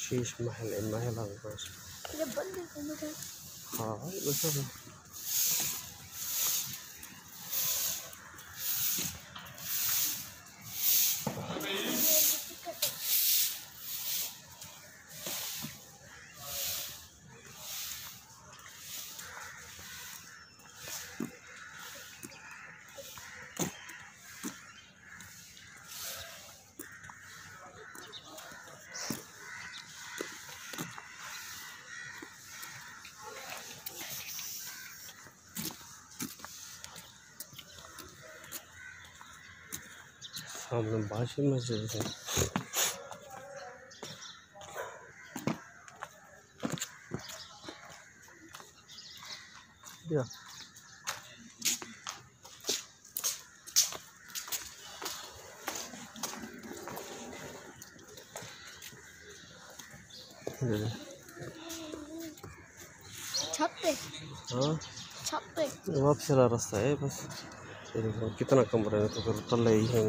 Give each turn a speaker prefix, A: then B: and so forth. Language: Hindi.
A: शीश महल है, महल आ गया
B: ये बंद है।
A: हाँ वैसा सामने बाशी मस्जिद है। या
B: छत पे,
A: हाँ
B: छत पे
A: वापस वाला रास्ता है बस। ये देखो कितना कमरा है, तो फिर तले ही है।